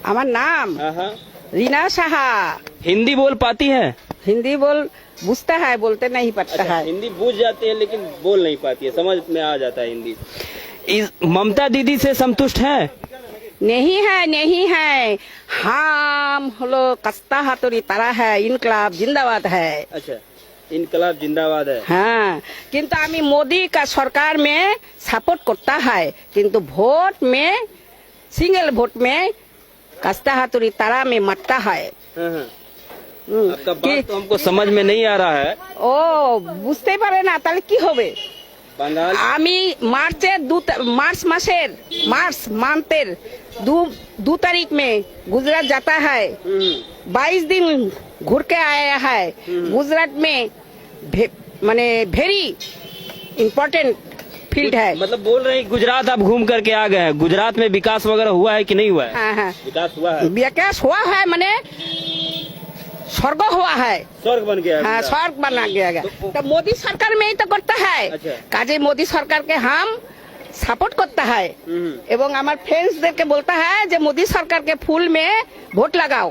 हमार नाम रीना शाहा। हिंदी बोल पाती हैं? हिंदी बुझता है, बोलते नहीं पड़ता है। हिंदी बूझ जाती है लेकिन बोल नहीं पाती है, समझ में आ जाता है हिंदी। ममता दीदी से संतुष्ट है? नहीं है। हम लोग कस्ता हाथोरी तारा है, इनकलाब जिंदाबाद है। अच्छा, इनकलाब जिंदाबाद है। हाँ, किंतु आमी मोदी का सरकार में सपोर्ट करता है, किंतु वोट में सिंगल वोट में कस्ता हाथोरी तारा में मरता है। आपका बात तो हमको समझ में नहीं आ रहा है। ও বুঝতেই পারে না, তাহলে কি হবে? बंगाल আমি मार्च मांथेर 2 तारीख में गुजरात जाता है। 22 दिन घूर के आया है। गुजरात में माने वेरी इम्पोर्टेंट फील्ड है। मतलब बोल रहे हैं गुजरात आप घूम करके आ गए हैं। गुजरात में विकास वगैरह हुआ है कि नहीं हुआ है? हाँ, विकास हुआ है। विकास हुआ है, माने स्वर्ग हुआ है। स्वर्ग बन गया है। हाँ, स्वर्ग बना गया। तो मोदी सरकार में ही तो करता है। अच्छा। काजे मोदी सरकार के हम सपोर्ट करता है एवं हमारे फ्रेंड्स के बोलता है जो मोदी सरकार के फूल में वोट लगाओ।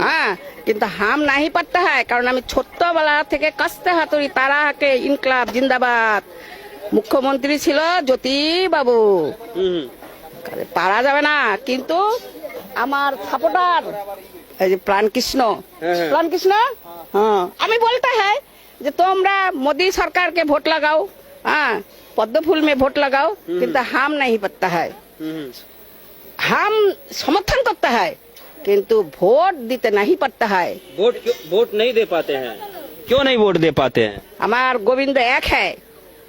हाँ, किंतु हम नहीं पड़ता है, कारण हमें छोट्टो बेला থেকে कस्ते हाथोरी तारा के इनकलाब जिंदाबाद मुख्यमंत्री ছিল জ্যোতি বাবু। পারা যাবে না, কিন্তু আমার সাপোর্টার प्राण कृष्ण हाँ, हमें बोलता है जो तुमरा मोदी सरकार के वोट लगाओ। हाँ, पद्म फूल में वोट लगाओ, किंतु हम नहीं पता है। हम समर्थन करता है, किंतु वोट देते नहीं पड़ता है। वोट नहीं दे पाते हैं? क्यों नहीं वोट दे पाते हैं? हमार गोविंद एक है।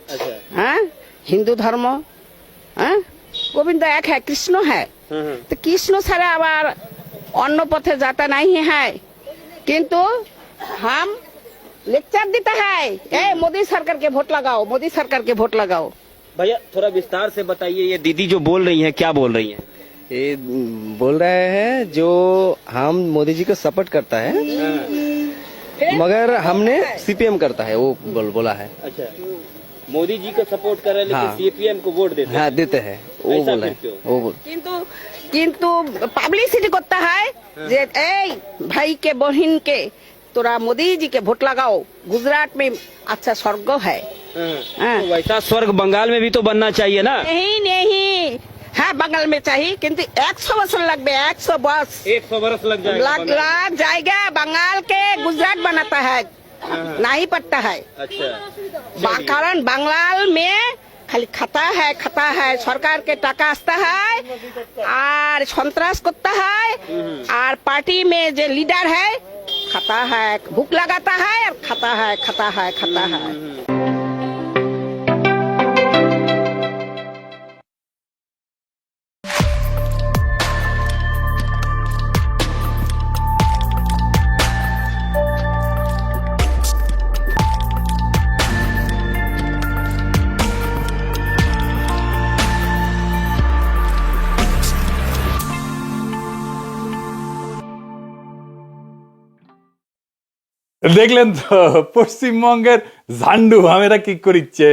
अच्छा। हाँ, हिंदू धर्म। हाँ, गोविंद एक है, कृष्ण है। तो कृष्ण सारा आबार अन्य पथे जाता नहीं है, किंतु हम लेक्चर देता है ए मोदी सरकार के वोट लगाओ, मोदी सरकार के वोट लगाओ। भैया थोड़ा विस्तार से बताइए, ये दीदी जो बोल रही हैं क्या बोल रही हैं? ये बोल रहे हैं जो हम मोदी जी को सपोर्ट करता है, मगर हमने सीपीएम करता है, वो बोला है। अच्छा, मोदी जी को सपोर्ट कर रहे हैं लेकिन सीपीएम को वोट देते हैं। हाँ, देते हैं, वो बोल रहे हैं। वो बोल किंतु पब्लिसिटी करता है जे ए भाई के बहन के तोरा मोदी जी के वोट लगाओ, गुजरात में अच्छा स्वर्ग है। तो वैसा स्वर्ग बंगाल में भी तो बनना चाहिए ना? नहीं। हाँ, बंगाल में चाहिए, किंतु 100 वर्ष लग 100 वर्ष 100 वर्ष लग जाएगा। लग जाएगा। बंगाल के गुजरात बनाता है, नहीं पड़ता है। अच्छा, कारण बंगाल में खाली खाता है सरकार के टाका आस्ता है और सन्त्रास करता है, और पार्टी में जो लीडर है खाता है, भूख लगाता है और खाता है। দেখলেন তো পশ্চিমবঙ্গের ঝান্ডু হামেরা কি করিচ্ছে,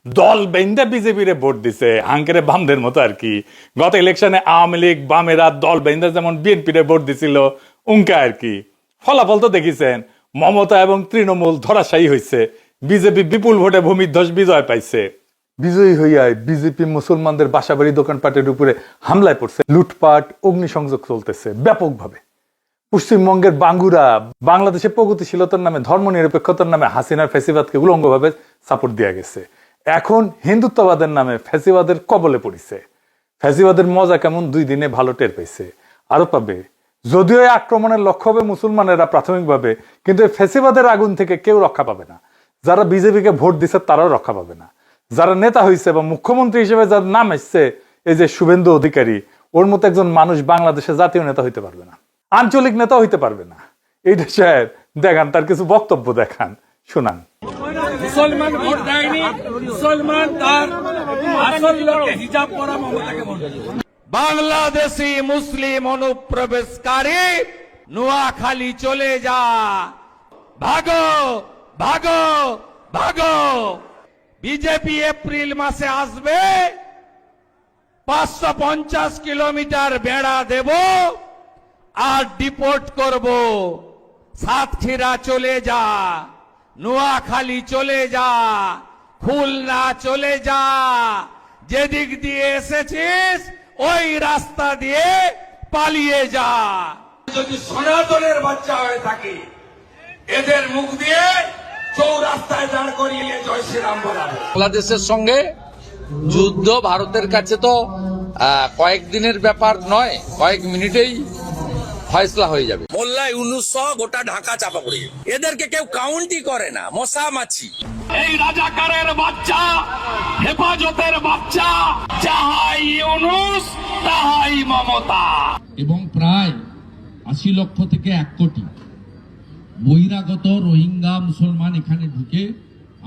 দল বেঁধে বিজেপির ভোট দিছে হাঙ্কেরে বামদের মতো আর কি। গত ইলেকশনে আওয়ামী লীগ বামেরা দল বেঁধে যেমন বিএনপির ভোট দিছিল উনকা আর কি। ফলাফল তো দেখিছেন, মমতা এবং তৃণমূল ধরাশায়ী হয়েছে, বিজেপি বিপুল ভোটে ভূমিধ্বস বিজয় পাইছে। বিজয়ী হইয়ায় বিজেপি মুসলমানদের বাসাবাড়ি দোকানপাটের উপরে হামলায় পড়ছে, লুটপাট অগ্নিসংযোগ চলতেছে ব্যাপকভাবে। পশ্চিমবঙ্গের বাঙ্গুরা বাংলাদেশের প্রগতিশীলতার নামে ধর্মনিরপেক্ষতার নামে হাসিনার ফ্যাসিবাদকে উলঙ্গভাবে সাপোর্ট দেওয়া গেছে। এখন হিন্দুত্ববাদের নামে ফ্যাসিবাদের কবলে পড়িছে। ফ্যাসিবাদের মজা কেমন 2 দিনে ভালো টের পাইছে, আরো পাবে। যদিও এই আক্রমণের লক্ষ্য হবে মুসলমানেরা প্রাথমিকভাবে, কিন্তু এই ফ্যাসিবাদের আগুন থেকে কেউ রক্ষা পাবে না। যারা বিজেপিকে ভোট দিচ্ছে তারাও রক্ষা পাবে না। যারা নেতা হয়েছে বা মুখ্যমন্ত্রী হিসেবে যার নাম এসছে, এই যে শুভেন্দু অধিকারী, ওর মতো একজন মানুষ বাংলাদেশে জাতীয় নেতা হইতে পারবে না, আঞ্চলিক নেতা হইতে পারবে না। এইটা সাহেব দেখান, তার কিছু বক্তব্য দেখান, শোনান। মুসলমান ভোট দেয়নি, মুসলমান তার আসল লোকে হিজাব পরা মমতাকে ভোট দিয়েছে। বাংলাদেশি মুসলিম অনুপ্রবেশকারী নোয়াখালী চলে যা, ভাগো ভাগো ভাগো। বিজেপি এপ্রিল মাসে আসবে, 550 কিলোমিটার বেড়া দেব, আর ডিপোর্ট করব। সাতক্ষীরা চলে যা, নোয়াখালী চলে যা, খুলনা চলে যা, যেদিক দিয়ে এসেছিস ওই রাস্তা দিয়ে পালিয়ে যা। যদি সনাতনের বাচ্চা হয়ে থাকে এদের মুখ দিয়ে চৌরাস্তায় দাঁড় করিয়ে জয় শ্রীরাম বলা হয়। বাংলাদেশের সঙ্গে যুদ্ধ ভারতের কাছে তো কয়েকদিনের ব্যাপার নয়, কয়েক মিনিটেই ফয়সলা হয়ে যাবে। মোল্লা ইউনূস সহ গোটা ঢাকা চাপা পড়ে যাবে। এদেরকে কেউ কাউন্টই করে না, মশা মাছি। এই রাজাকারের বাচ্চা, হেফাজতের বাচ্চা, যাহাই ইউনূস তাহাই মমতা। এবং প্রায় ৮০ লক্ষ থেকে ১ কোটি বহিরাগত রোহিঙ্গা মুসলমান এখানে ঢুকে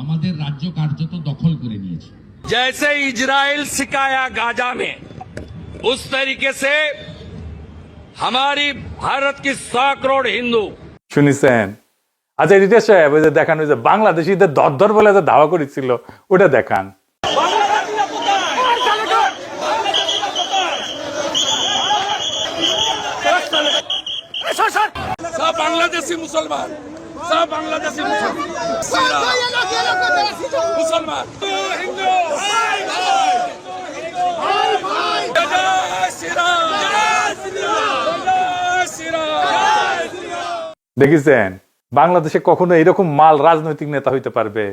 আমাদের রাজ্য কার্যত দখল করে নিয়েছে। जैसे इजराइल सिखाया गाजा में, उस तरीके से हमारी भारत की 100 करोड़ हिंदू। শুনিছেন? আচ্ছা রিতেশ সাহেব, ওই যে দেখান, ওই যে বাংলাদেশিদের দর বলে যে ধাওয়া করেছিল, ওটা দেখান। सब बांग्लादेशी मुसलमान, सब बांग्लादेशी मुसलमान, मुसलमान हिंदू। जय श्री राम, जय श्री राम, जय श्री राम। দেখেছেন বাংলাদেশে কখনো এরকম মাল রাজনৈতিক নেতা হইতে পারবে?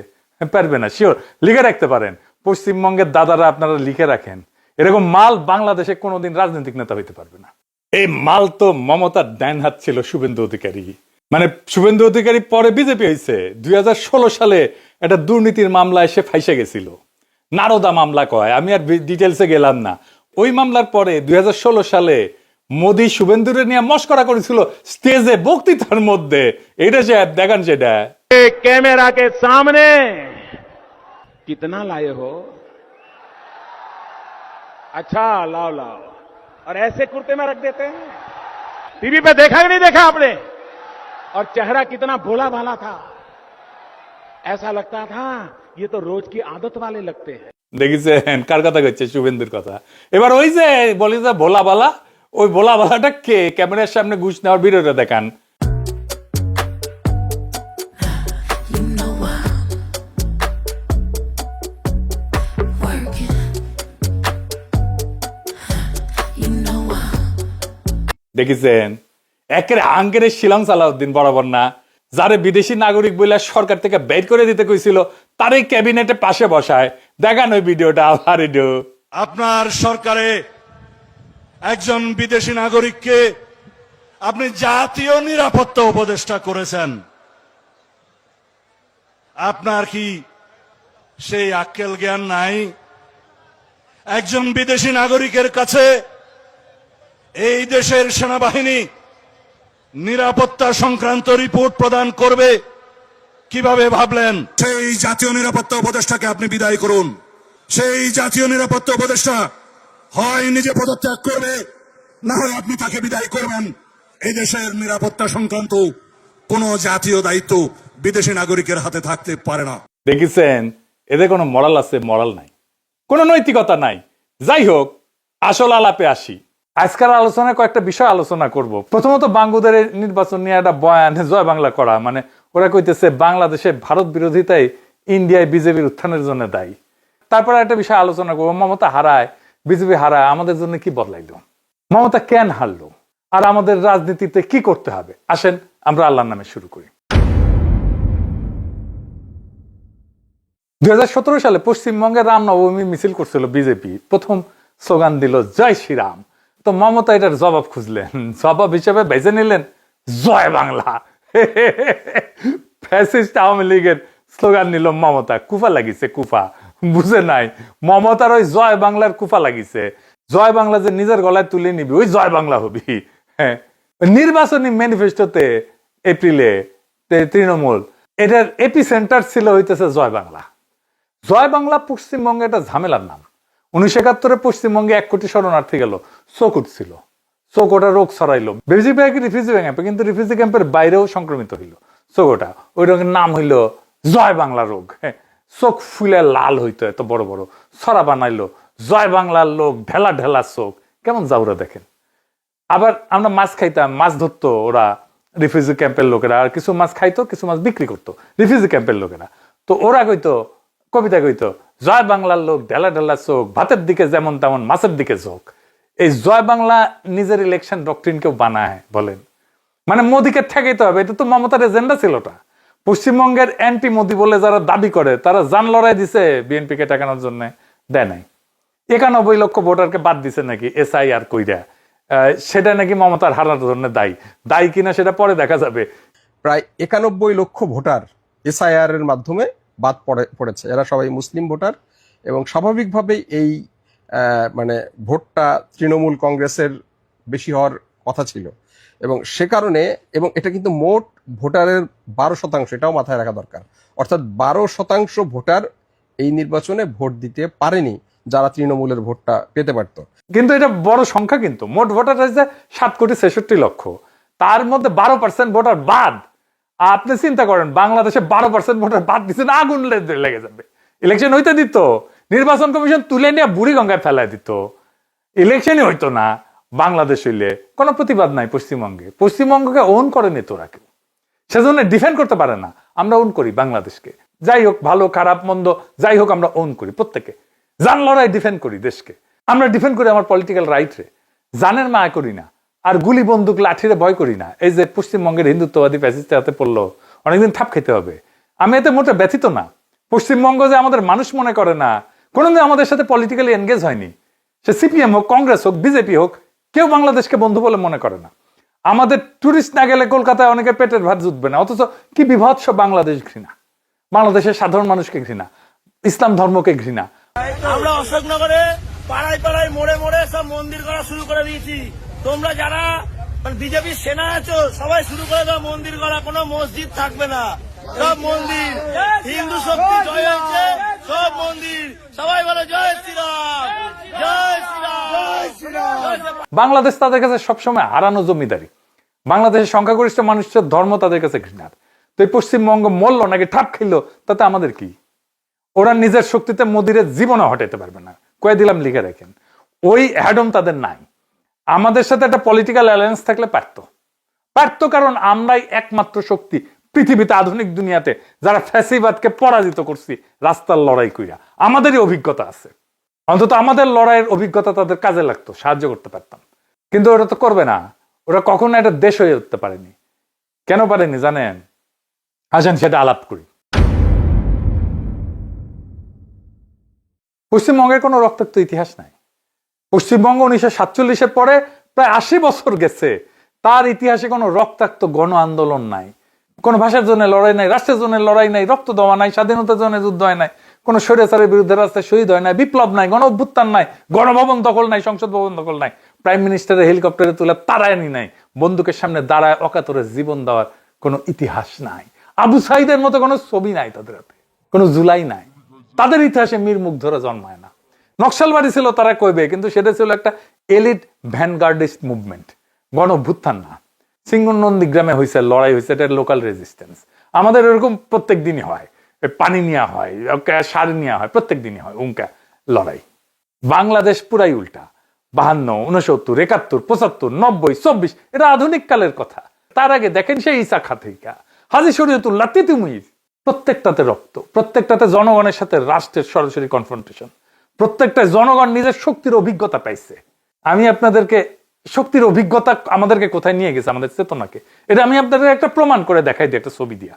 পারবে না। শিওর লিখে রাখতে পারেন, পশ্চিমবঙ্গের দাদারা আপনারা লিখে রাখেন, এরকম মাল বাংলাদেশে কোনোদিন রাজনৈতিক নেতা হইতে পারবে না। এই মাল তো মমতার ডাইন হাত ছিল শুভেন্দু অধিকারী। মানে শুভেন্দু অধিকারী পরে বিজেপি হয়েছে, 2016 সালে একটা দুর্নীতির মামলায় সে ফাইসে গেছিল, নারদা মামলা কয়, আমি আর ডিটেলসে গেলাম না। ওই মামলার পরে 2016 সালে মোদী শুভেন্দুরে নিয়ে মস্করা করেছিল স্টেজে, বক্তৃতার মধ্যে। এটা সে দেখান, সেটা कैमरा के सामने कितना लाए हो? अच्छा लाओ लाओ, और ऐसे कुर्ते में रख देते हैं। टीवी पे देखा कि नहीं देखा आपने? और चेहरा कितना भोला भाला था, ऐसा लगता था ये तो रोज की आदत वाले लगते हैं। দেখেছেন কার কথা কচ্ছে? শুভেন্দুর কথা। এবার ওই যে বলি যে ভোলা বালা, ওই ভোলা বালাটা কে? ক্যামেরার সামনে ঘুষ নেওয়ার ভিডিওটা দেখান। দেখেছেন একের আঙ্কের শিলং সালাউদ্দিন বরাবর না, যারে বিদেশি নাগরিক বলে সরকার থেকে বের করে দিতে কইছিল, তারই ক্যাবিনেটে পাশে বসায়। দেখান ওই ভিডিওটা আবার। আপনার সরকারে একজন বিদেশি নাগরিককে আপনি জাতীয় নিরাপত্তা উপদেষ্টা করেছেন। আপনার কি সেই আক্কেল জ্ঞান নাই? একজন বিদেশি নাগরিকের কাছে এই দেশের সেনাবাহিনী নিরাপত্তা সংক্রান্ত রিপোর্ট প্রদান করবে কিভাবে ভাবলেন? সেই জাতীয় নিরাপত্তা উপদেষ্টাকে আপনি বিদায় করুন। সেই জাতীয় নিরাপত্তা উপদেষ্টা হয় নিজে পদত্যাগ করবে, না হয় আপনি তাকে বিদায় করবেন। এই দেশের নিরাপত্তা সংক্রান্ত কোন জাতীয় দায়িত্ব বিদেশি নাগরিকের হাতে থাকতে পারে না। দেখেছেন এদের কোনো মরাল আছে? মরাল নাই, কোনো নৈতিকতা নাই। যাই হোক, আসল আলাপে আসি। আজকের আলোচনায় কয়েকটা বিষয় আলোচনা করব। প্রথমত বাঙ্গুদের নির্বাচন নিয়ে একটা বয়ান, জয় বাংলা করা, মানে ওরা কইতেছে বাংলাদেশে ভারত বিরোধিতায় ইন্ডিয়ায় বিজেপির উত্থানের জন্য দায়ী। তারপরে একটা বিষয় আলোচনা করবো, মমতা হারায়, বিজেপি হারায়, আমাদের জন্য কি বদলাইলো, মমতা কেন হারলো, আর আমাদের রাজনীতিতে কি করতে হবে। আসেন আমরা আল্লাহর নামে শুরু করি। 2017 সালে পশ্চিমবঙ্গে রামনবমী মিছিল করছিল বিজেপি, প্রথম স্লোগান দিল জয় শ্রীরাম। তো মমতা এটার জবাব খুঁজলেন, জবাব হিসেবে বেছে নিলেন জয় বাংলা। ফ্যাসিস্ট আওয়ামী লীগের স্লোগান নিল মমতা। কুফা লাগিছে, কুফা বুঝে নাই, মমতার ওই জয় বাংলার কুফা লাগিছে। জয় বাংলা যে নিজের গলায় তুলে নিবি, ওই জয় বাংলা হবি। হ্যাঁ, নির্বাচনী ম্যানিফেস্টোতে এপ্রিলে তৃণমূল, এটার এপি সেন্টার ছিল হইতেছে জয় বাংলা। জয় বাংলা পশ্চিমবঙ্গে একটা ঝামেলার নাম। 1971 পশ্চিমবঙ্গে 1 কোটি শরণার্থী গেল, চোখ উঠছিল, চোখ ওটা রোগ ছড়াইলো। বেশিরভাগ রিফিউজি ক্যাম্পে, কিন্তু রিফিউজি ক্যাম্পের বাইরেও সংক্রমিত হইল চোখ ওটা। ওই রোগের নাম হইল জয় বাংলা রোগ। হ্যাঁ, চোখ ফুলে লাল হইতো, এত বড় বড় ছড়া বানাইলো, জয় বাংলার লোক, ঢেলা ঢেলা চোখ, কেমন যাওরা দেখেন। আবার আমরা মাছ খাইতাম, মাছ ধরতো ওরা রিফিউজি ক্যাম্পের লোকেরা, আর কিছু মাছ খাইতো, কিছু মাছ বিক্রি করতো রিফিউজি ক্যাম্পের লোকেরা। তো ওরা কইতো, কবিতা কইতো, জয় বাংলার লোক ঢেলা ঢেলা চোখ, ভাতের দিকে যেমন তেমন মাছের দিকে চোখ। এই জয় বাংলা নিজের ইলেকশন ডক্ট্রিন কেউ বানায় বলেন? মানে মোদীকে ঠেকাইতে হবে, এটা তো মমতার এজেন্ডা ছিলটা। পশ্চিমবঙ্গের অ্যান্টি মোদি বলে যারা দাবি করে তারা জান লড়াই দিছে বিএনপি কে ঠেকানোর জন্য, দেয় নাই। 91 লক্ষ ভোটারকে বাদ দিছে নাকি SIR কইরা, সেটা নাকি মমতার হারার জন্য দায়ী কিনা সেটা পরে দেখা যাবে। প্রায় 91 লক্ষ ভোটার SIR এর মাধ্যমে বাদ পড়েছে। এরা সবাই মুসলিম ভোটার এবং স্বাভাবিকভাবেই এই মানে ভোটটা তৃণমূল কংগ্রেসের বেশি হওয়ার কথা ছিল এবং সে কারণে, এবং এটা কিন্তু মোট ভোটারের 12%, এটাও মাথায় রাখা দরকার। অর্থাৎ 12% ভোটার এই নির্বাচনে ভোট দিতে পারেনি যারা তৃণমূলের ভোটটা পেতে পারত। কিন্তু এটা বড় সংখ্যা, কিন্তু মোট ভোটার হয়েছে 7,66,00,000, তার মধ্যে 12% ভোটার বাদ। আপনি চিন্তা করেন, বাংলাদেশে 12% ভোটার বাদ দিচ্ছেন, আগুন লেগে যাবে। ইলেকশন হইতে দিত, নির্বাচন কমিশন তুলে নিয়ে বুড়ি গঙ্গায় ফেলায় দিত, ইলেকশনই হইতো না। বাংলাদেশ হইলে কোনো প্রতিবাদ নাই পশ্চিমবঙ্গে, পশ্চিমবঙ্গকে ওন করেনি তোরা কেউ, সেজন্য ডিফেন্ড করতে পারে না। আমরা ওন করি বাংলাদেশকে, যাই হোক ভালো খারাপ মন্দ যাই হোক আমরা ওন করি, প্রত্যেকে জান লড়াই ডিফেন্ড করি দেশকে। আমরা ডিফেন্ড করি আমার পলিটিক্যাল রাইট রে, জানের মায়া করি না, আর গুলি বন্দুক লাঠিরে ভয় করি না। এই যে পশ্চিমবঙ্গের হিন্দুত্ববাদী ফ্যাসিস্টের হাতে পড়লো, অনেকদিন থাপ খেতে হবে। আমি এতে মোটে ব্যথিত না। পশ্চিমবঙ্গ যে আমাদের মানুষ মনে করে না, কোনোদিন আমাদের সাথে পলিটিক্যালি এনগেজ হয়নি, সে CPM হোক, কংগ্রেস হোক, বিজেপি হোক, কেউ বাংলাদেশকে বন্ধু বলে মনে করে না। আমাদের টুরিস্ট না গেলে কলকাতায় অনেকে পেটের ভাত জুটবে না, অথচ কি বিভৎস বাংলাদেশ ঘৃণা, বাংলাদেশের সাধারণ মানুষকে ঘৃণা, ইসলাম ধর্মকে ঘৃণা। আমরা অশোকনগরে পাড়ায় পাড়ায় মোড়ে মোড়ে সব মন্দির করা শুরু করে দিয়েছি। তোমরা যারা বিজেপির সেনা আছো সবাই শুরু করে দাও মন্দির করা, কোনো মসজিদ থাকবে না, সব মন্দির। হিন্দু শক্তি জয় হয়েছে, সব মন্দির। সবাই বলে জয় শ্রীরাম, জয় শ্রীরাম, জয় শ্রীরাম। বাংলাদেশ তাদের কাছে সবসময় হারানো জমিদারি, বাংলাদেশের সংখ্যাগরিষ্ঠ মানুষের ধর্ম তাদের কাছে ঘৃণার। তো এই পশ্চিমবঙ্গ মরল নাকি ঠাপ খেললো তাতে আমাদের কি? ওরা নিজের শক্তিতে মোদিরে জীবনে হটাইতে পারবে না, কয়ে দিলাম, লিখে রাখেন। ওই হ্যাডম তাদের নাই। আমাদের সাথে একটা পলিটিক্যাল অ্যালায়েন্স থাকলে পারতো, কারণ আমরাই একমাত্র শক্তি পৃথিবীতে, আধুনিক দুনিয়াতে যারা ফ্যাসিবাদকে পরাজিত করছি রাস্তার লড়াই কইরা। আমাদেরই অভিজ্ঞতা আছে, অন্তত আমাদের লড়াইয়ের অভিজ্ঞতা তাদের কাজে লাগতো, সাহায্য করতে পারতাম। কিন্তু ওরা তো করবে না, ওরা কখনো একটা দেশ হয়ে উঠতে পারেনি। কেন পারেনি জানেন? আসেন সেটা আলাপ করি। পশ্চিমবঙ্গের কোনো রক্তাক্ত ইতিহাস নাই। পশ্চিমবঙ্গ 1947-এর পরে প্রায় 80 বছর গেছে, তার ইতিহাসে কোনো রক্তাক্ত গণ আন্দোলন নাই, কোনো ভাষার জন্য লড়াই নাই, রাষ্ট্রের জন্য লড়াই নাই, রক্ত দেওয়া নাই, স্বাধীনতার জন্য যুদ্ধ হয় নাই, কোনো স্বৈরাচারের বিরুদ্ধে রাস্তায় শহীদ হয় নাই, বিপ্লব নাই, গণ অভ্যুত্থান নাই, গণভবন দখল নাই, সংসদ ভবন দখল নাই, প্রাইম মিনিস্টারের হেলিকপ্টারে তুলে তাড়ায়নি নাই, বন্দুকের সামনে দাঁড়ায় অকাতরে জীবন দেওয়ার কোনো ইতিহাস নাই। আবু সাইদের মতো কোনো ছবি নাই তাদের হাতে, কোনো জুলাই নাই। তাদের ইতিহাসে মীর মুগ্ধরা জন্মায় না। নকশালবাড়ি ছিল তারা কইবে, কিন্তু সেটা ছিল একটা এলিট ভ্যানগার্ডিস্ট মুভমেন্ট, গণ অভ্যুত্থান না। সিঙ্গনন্দীগ্রামে হয়েছে লড়াই, হয়েছে, এটা লোকাল রেজিস্ট্যান্স। আমাদের এরকম প্রত্যেক দিনই হয়, পানি নেওয়া হয়, সার নেওয়া হয়, প্রত্যেক দিনই হয় উঙ্কা লড়াই। বাংলাদেশ পুরাই উল্টা। 52, 69, 71, 75, 90, 24 এটা আধুনিক কালের কথা। তার আগে দেখেন সেই ইসা খাতিকা, হাজী শরীয়তুল্লাহ, তিতুমির, প্রত্যেকটাতে রক্ত, প্রত্যেকটাতে জনগণের সাথে রাষ্ট্রের সরাসরি কনফ্রন্টেশন, প্রত্যেকটা জনগণ নিজের শক্তির অভিজ্ঞতা পাইছে। আমি আপনাদেরকে শক্তির অভিজ্ঞতা আমাদেরকে কোথায় নিয়ে গেছে, আমাদের চেতনাকে, এটা আমি আপনাদের একটা প্রমাণ করে দেখাই দিই একটা ছবি দিয়া।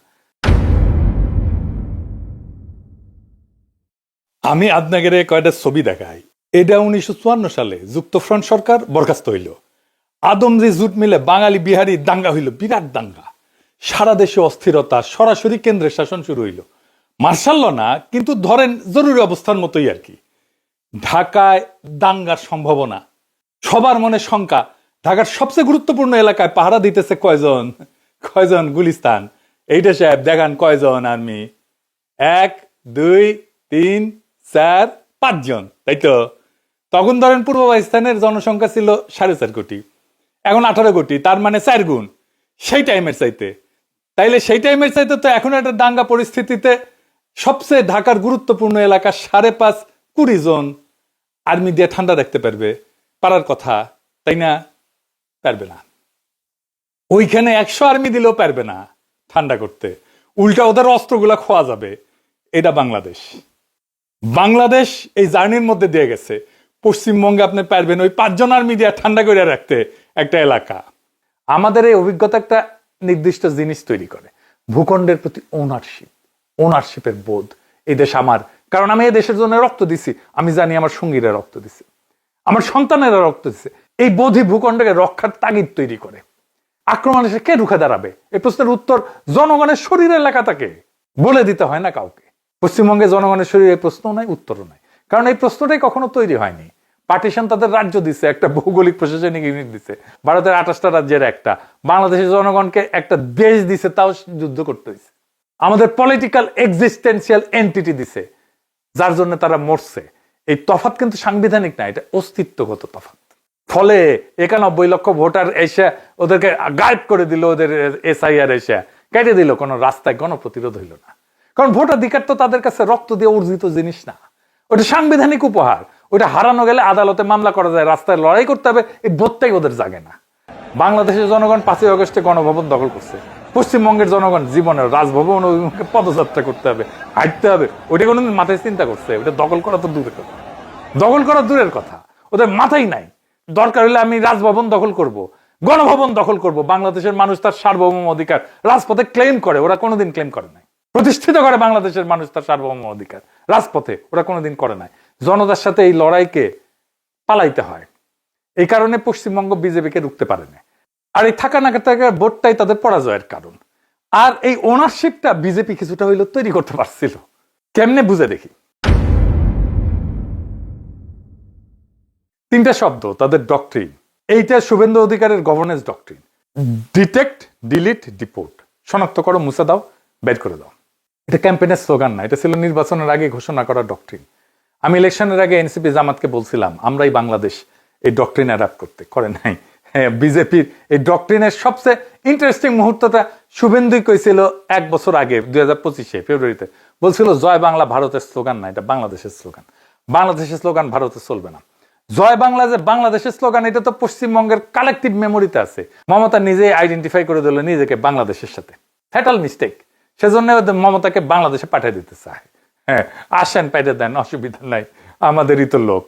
আমি আপনাদের কয়টা ছবি দেখাই। এটা 1954 সালে যুক্তফ্রন্ট সরকার বরখাস্ত হইল, আদমজি জুট মিলে বাঙালি বিহারি দাঙ্গা হইল, বিরাট দাঙ্গা, সারা দেশে অস্থিরতা, সরাসরি কেন্দ্রের শাসন শুরু হইল। মার্শাল ল না, কিন্তু ধরেন জরুরি অবস্থার মতোই আর কি। ঢাকায় দাঙ্গার সম্ভাবনা, সবার মনে শঙ্কা। ঢাকার সবচেয়ে গুরুত্বপূর্ণ এলাকায় পাহারা দিতেছে কয়জন গুলিস্তান, এইটা সাহেব দেখান কয়জন আর্মি, 1, 2, 3, 4, 5 জন, তাই তো? তখন ধরেন পূর্ব পাকিস্তানের জনসংখ্যা ছিল 4.5 কোটি, এখন 18 কোটি, তার মানে 4 গুণ সেই টাইমের চাইতে। তাইলে সেই টাইমের চাইতে তো এখন একটা দাঙ্গা পরিস্থিতিতে সবচেয়ে ঢাকার গুরুত্বপূর্ণ এলাকা 5.5 20 জন আর্মি দিয়ে ঠান্ডা রাখতে পারার কথা, তাই না? পারবে না। ওইখানে 100 আর্মি দিলেও পারবে না ঠান্ডা করতে, উল্টা ওদের অস্ত্রগুলা খোয়া যাবে। এটা বাংলাদেশ। বাংলাদেশ এই জার্নির মধ্যে দিয়ে গেছে। পশ্চিমবঙ্গে আপনি পারবেন ওই 5 জন আর্মি দিয়ে ঠান্ডা করে রাখতে একটা এলাকা। আমাদের এই অভিজ্ঞতা একটা নির্দিষ্ট জিনিস তৈরি করে, ভূখণ্ডের প্রতি ওনারশিপের বোধ। এই দেশ আমার, কারণ আমি এই দেশের জন্য রক্ত দিছি, আমি জানি আমার সঙ্গীরা রক্ত দিছে, আমার সন্তানেরা রক্ত দিছে। এই বোধই ভূখণ্ডকে রক্ষার তাগিদ তৈরি করে। আক্রমণ এসে কে রুখে দাঁড়াবে? এই প্রশ্নের উত্তর জনগণের শরীর এলাকা তাকে বলে দিতে হয় না কাউকে। পশ্চিমবঙ্গে জনগণের শরীরে এই প্রশ্নও নাই, উত্তরও নাই, কারণ এই প্রশ্নটাই কখনো তৈরি হয়নি। পার্টিশন তাদের রাজ্য দিছে, একটা ভৌগোলিক প্রশাসনিক ইউনিট দিছে, ভারতের 28টা রাজ্যের একটা, বাংলাদেশের জনগণকে একটা দেশ দিছে, তাও যুদ্ধ করতে হয়েছে। আমাদের পলিটিক্যাল এক্সিস্টেন্সিয়াল এন্টিটি দিছে, যার জন্য তারা মরছে। এই তফাৎ কিন্তু সাংবিধানিক না, এটা অস্তিত্বগত তফাৎ। ফলে 91 লক্ষ ভোটার এসে ওদেরকে গায়েব করে দিল, ওদের SIR এসে কেটে দিল, কোনো রাস্তায় গণপ্রতিরোধ হইল না। কারণ ভোটাধিকার তো তাদের কাছে রক্ত দিয়ে অর্জিত জিনিস না, ওটা সাংবিধানিক উপহার। ওটা হারানো গেলে আদালতে মামলা করা যায়, রাস্তায় লড়াই করতে হবে, এই বোধটাই ওদের জাগে না। বাংলাদেশের জনগণ 5ই আগস্টে গণভবন দখল করছে, পশ্চিমবঙ্গের জনগণ জীবনের রাজভবন অভিমুখে পদযাত্রা করতে হবে, হাঁটতে হবে, ওইটা কোনোদিন মাথায় চিন্তা করছে? ওটা দখল করা তো দূরের কথা, দখল করা দূরের কথা, ওদের মাথায় নাই। দরকার হলে আমি রাজভবন দখল করব, গণভবন দখল করব। বাংলাদেশের মানুষ তার সার্বভৌম অধিকার রাজপথে ক্লেম করে, ওরা কোনোদিন ক্লেম করে নাই। প্রতিষ্ঠিত করে বাংলাদেশের মানুষ তার সার্বভৌম অধিকার রাজপথে, ওরা কোনোদিন করে নাই। জনতার সাথে এই লড়াইকে পালাইতে হয়। এই কারণে পশ্চিমবঙ্গ বিজেপিকে রুখতে পারে না। আর এই থাকা না থাকার ভোটটাই তাদের পরাজয়ের কারণ। আর এই ওনারশিপটা বিজেপি কিছুটা হইলো তৈরি করতে পারছিল। কেমনে বুঝে দেখি। 3টা শব্দ তাদের ডক্ট্রিন। এইটা শুভেন্দু অধিকারের governance doctrine. Detect, delete, deport. শনাক্ত করো, মুছে দাও, বের করে দাও। এটা ক্যাম্পেইনের স্লোগান না, এটা ছিল নির্বাচনের আগে ঘোষণা করা ডক্ট্রিন। আমি ইলেকশনের আগে এনসিপি জামাতকে বলছিলাম আমরাই বাংলাদেশ, এই ডক্ট্রিন অ্যাডাপ্ট করতে, করে নাই। বিজেপির এই ডক্ট্রিনের সবচেয়ে ইন্টারেস্টিং মুহূর্তটা শুভেন্দুই কইছিল 1 বছর আগে 2025 ফেব্রুয়ারিতে, বলছিল জয় বাংলা ভারতের স্লোগান না, এটা বাংলাদেশের স্লোগান। বাংলাদেশের স্লোগান ভারতে চলবে না। জয় বাংলা যে বাংলাদেশের স্লোগান, এটা তো পশ্চিমবঙ্গের কালেকটিভ মেমোরিতে আছে। মমতা নিজেই আইডেন্টিফাই করে দিল নিজেকে বাংলাদেশের সাথে। Fatal mistake. সেজন্য মমতাকে বাংলাদেশে পাঠিয়ে দিতে চায়। হ্যাঁ, আসেন, পাঠিয়ে দেন, অসুবিধা নাই, আমাদেরই তো লোক।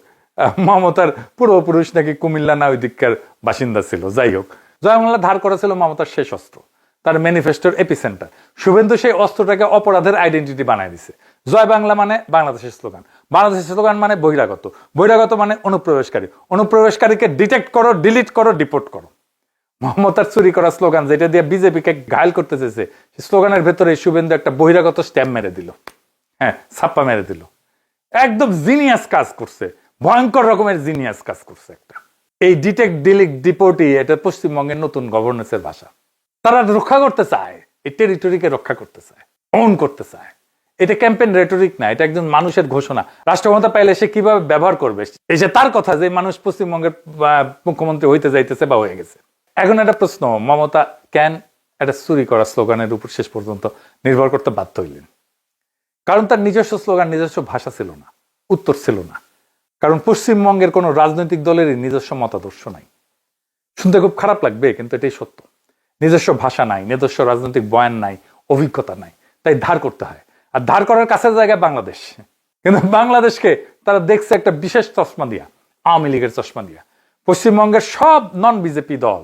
মমতার পূর্বপুরুষ নাকি কুমিল্লা না ওই দিককার বাসিন্দা ছিল। যাই হোক, জয় বাংলা ধার করেছিল মমতার শেষ অস্ত্র, তার ম্যানিফেস্টোর এপিসেন্টার। শুভেন্দু সেই অস্ত্রটাকে অপরাধের আইডেন্টিটি বানায় দিছে। জয় বাংলা মানে বাংলাদেশের স্লোগান, বাংলাদেশের স্লোগান মানে বহিরাগত, বহিরাগত মানে অনুপ্রবেশকারী, অনুপ্রবেশকারীকে ডিটেক্ট করো, ডিলিট করো, ডিপোর্ট করো। মমতার চুরি করা স্লোগান, যেটা দিয়ে বিজেপিকে ঘায়ল করতে চেয়েছে, সেই স্লোগানের ভেতরে শুভেন্দু একটা বহিরাগত স্ট্যাম্প মেরে দিল। হ্যাঁ, ছাপ্পা মেরে দিল। একদম জিনিয়াস কাজ করছে, ভয়ঙ্কর রকমের জিনিয়াস কাজ করছে একটা। এই ডিটেক্ট, ডিলিট, ডিপোর্টই এটা পশ্চিমবঙ্গের নতুন গভর্নেন্সের ভাষা। তারা রক্ষা করতে চায়, এই টেরিটরিকে রক্ষা করতে চায়, অন করতে চায়। এটা ক্যাম্পেইন রেটরিক না, এটা একজন মানুষের ঘোষণা। রাষ্ট্রক্ষমতা পাইলে সে কিভাবে ব্যবহার করবে, এই যে তার কথা, যে মানুষ পশ্চিমবঙ্গের মুখ্যমন্ত্রী হইতে যাইতেছে বা হয়ে গেছে। এখন একটা প্রশ্ন, মমতা কেন একটা চুরি করা স্লোগানের উপর শেষ পর্যন্ত নির্ভর করতে বাধ্য হইলেন? কারণ তার নিজস্ব স্লোগান, নিজস্ব ভাষা ছিল না, উত্তর ছিল না। কারণ পশ্চিমবঙ্গের কোনো রাজনৈতিক দলেরই নিজস্ব মতাদর্শ নাই। শুনতে খুব খারাপ লাগবে, কিন্তু এটাই সত্য। নিজস্ব ভাষা নাই, নিজস্ব রাজনৈতিক বয়ান নাই, অভিজ্ঞতা নাই, তাই ধার করতে হয়। আর ধার করার কাছের জায়গায় বাংলাদেশ। কিন্তু বাংলাদেশকে তারা দেখছে একটা বিশেষ চশমা দিয়া, আওয়ামী লীগের চশমা দিয়া। পশ্চিমবঙ্গের সব নন বিজেপি দল,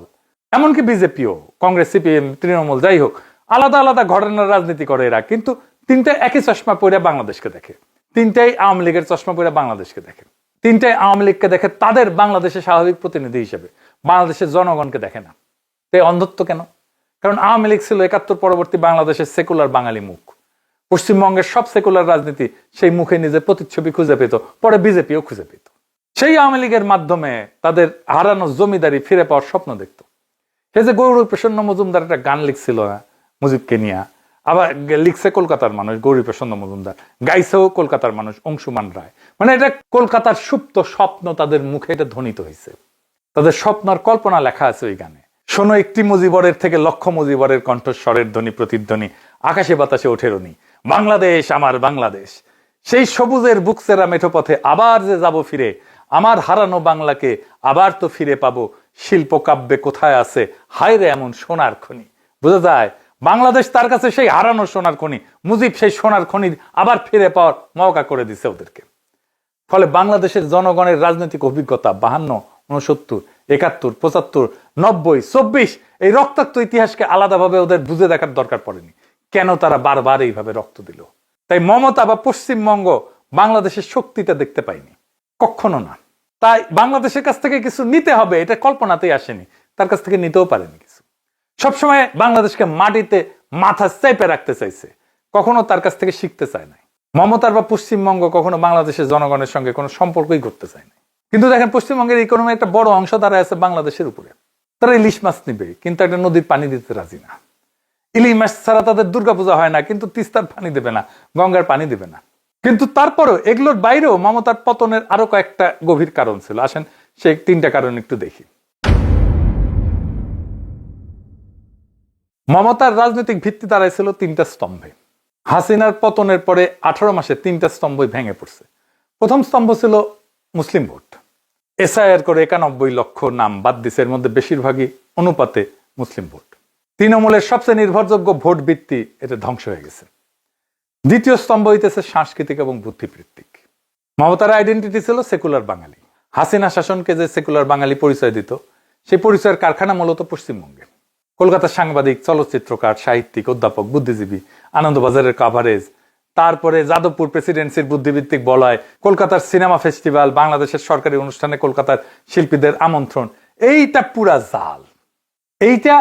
এমনকি বিজেপিও, কংগ্রেস, সিপিএম, তৃণমূল, যাই হোক, আলাদা আলাদা ঘটনার রাজনীতি করে এরা, কিন্তু 3টে একই চশমা পরে বাংলাদেশকে দেখে। 3টাই আওয়ামী লীগের চশমা পরে বাংলাদেশকে দেখে। 3টাই আওয়ামী লীগকে দেখে তাদের বাংলাদেশের স্বাভাবিক প্রতিনিধি হিসেবে, বাংলাদেশের জনগণকে দেখে না। তাই অন্ধত্ব কেন? কারণ আওয়ামী লীগ ছিল 71 পরবর্তী বাংলাদেশের সেকুলার বাঙালি মুখ। পশ্চিমবঙ্গের সব সেকুলার রাজনীতি সেই মুখে নিজের প্রতিচ্ছবি খুঁজে পেত, পরে বিজেপিও খুঁজে পেত। সেই আওয়ামী লীগের মাধ্যমে তাদের হারানো জমিদারি ফিরে পাওয়ার স্বপ্ন দেখত। সে যে গৌরী প্রসন্ন মজুমদার একটা গান লিখছিল মুজিবকে নিয়ে, আবার লিখছে কলকাতার মানুষ গৌরী প্রসন্ন মজুমদার, গাইছেও কলকাতার মানুষ অংশুমান রায়। মানে এটা কলকাতার সুপ্ত স্বপ্ন তাদের মুখে এটা ধ্বনিত হয়েছে। তাদের স্বপ্ন আর কল্পনা লেখা আছে ওই গানে। শোনো একটি মুজিবরের থেকে লক্ষ মুজিবরের কণ্ঠস্বরের ধ্বনি প্রতিধ্বনি, আকাশে বাতাসে ওঠে রনি, বাংলাদেশ আমার বাংলাদেশ। সেই সবুজের বুকসেরা মেঠো পথে আবার যে যাব ফিরে, আমার হারানো বাংলাকে আবার তো ফিরে পাবো, শিল্প কাব্যে কোথায় আছে হায় রে এমন সোনার খনি। বোঝা যায় বাংলাদেশ তার কাছে সেই হারানো সোনার খনি, মুজিব সেই সোনার খনির আবার ফিরে পাওয়ার মওকা করে দিছে ওদেরকে। ফলে বাংলাদেশের জনগণের রাজনৈতিক অভিজ্ঞতা 52, 69, 71, 75, 90, 24 এই রক্তাক্ত ইতিহাসকে আলাদাভাবে ওদের বুঝে দেখার দরকার পড়েনি কেন তারা বারবার এইভাবে রক্ত দিল। তাই মমতা বা পশ্চিমবঙ্গ বাংলাদেশের শক্তিটা দেখতে পায়নি, কখনো না। তাই বাংলাদেশের কাছ থেকে কিছু নিতে হবে এটা কল্পনাতেই আসেনি, তার কাছ থেকে নিতেও পারেনি কিছু। সবসময় বাংলাদেশকে মাটিতে মাথা চেপে রাখতে চাইছে, কখনো তার কাছ থেকে শিখতে চায় নাই। মমতার বা পশ্চিমবঙ্গ কখনো বাংলাদেশের জনগণের সঙ্গে কোনো সম্পর্কই করতে চায় না। কিন্তু দেখেন পশ্চিমবঙ্গের ইকোনমি একটা বড় অংশ দাঁড়ায় আছে বাংলাদেশের উপরে। তারা ইলিশ মাছ নিবে কিন্তু একটা নদীর পানি দিতে রাজি না। ইলিশ মাছ ছাড়া তাদের দুর্গাপূজা হয় না, কিন্তু তিস্তার পানি দেবে না, গঙ্গার পানি দেবে না। কিন্তু তারপরেও এগুলোর বাইরেও মমতার পতনের আরো কয়েকটা গভীর কারণ ছিল। আসেন সেই 3টা কারণ একটু দেখি। মমতার রাজনৈতিক ভিত্তি দাঁড়াইছিল 3টা স্তম্ভে। হাসিনার পতনের পরে 18 মাসে 3টা স্তম্ভই ভেঙে পড়ছে। প্রথম স্তম্ভ ছিল মুসলিম ভোট। এসআইআর করে 91 লক্ষ নাম বাদ দিছে, এর মধ্যে বেশিরভাগই অনুপাতে মুসলিম ভোট। তৃণমূলের সবচেয়ে নির্ভরযোগ্য ভোট ভিত্তি এটা ধ্বংস হয়ে গেছে। দ্বিতীয় স্তম্ভ হইতেছে সাংস্কৃতিক এবং বুদ্ধিবৃত্তিক। মমতার আইডেন্টিটি ছিল সেকুলার বাঙালি। হাসিনা শাসনকে যে সেকুলার বাঙালি পরিচয় দিত, সেই পরিচয়ের কারখানা মূলত পশ্চিমবঙ্গে। কলকাতার সাংবাদিক, চলচ্চিত্রকার, সাহিত্যিক, অধ্যাপক, বুদ্ধিজীবী, আনন্দবাজারের কাভারেজ, তারপরে যাদবপুর প্রেসিডেন্সির বুদ্ধিবৃত্তিক বলয়, কলকাতার সিনেমা ফেস্টিভ্যাল, বাংলাদেশের সরকারি অনুষ্ঠানে কলকাতার শিল্পীদের আমন্ত্রণ, এইটা পুরা জাল। এইটা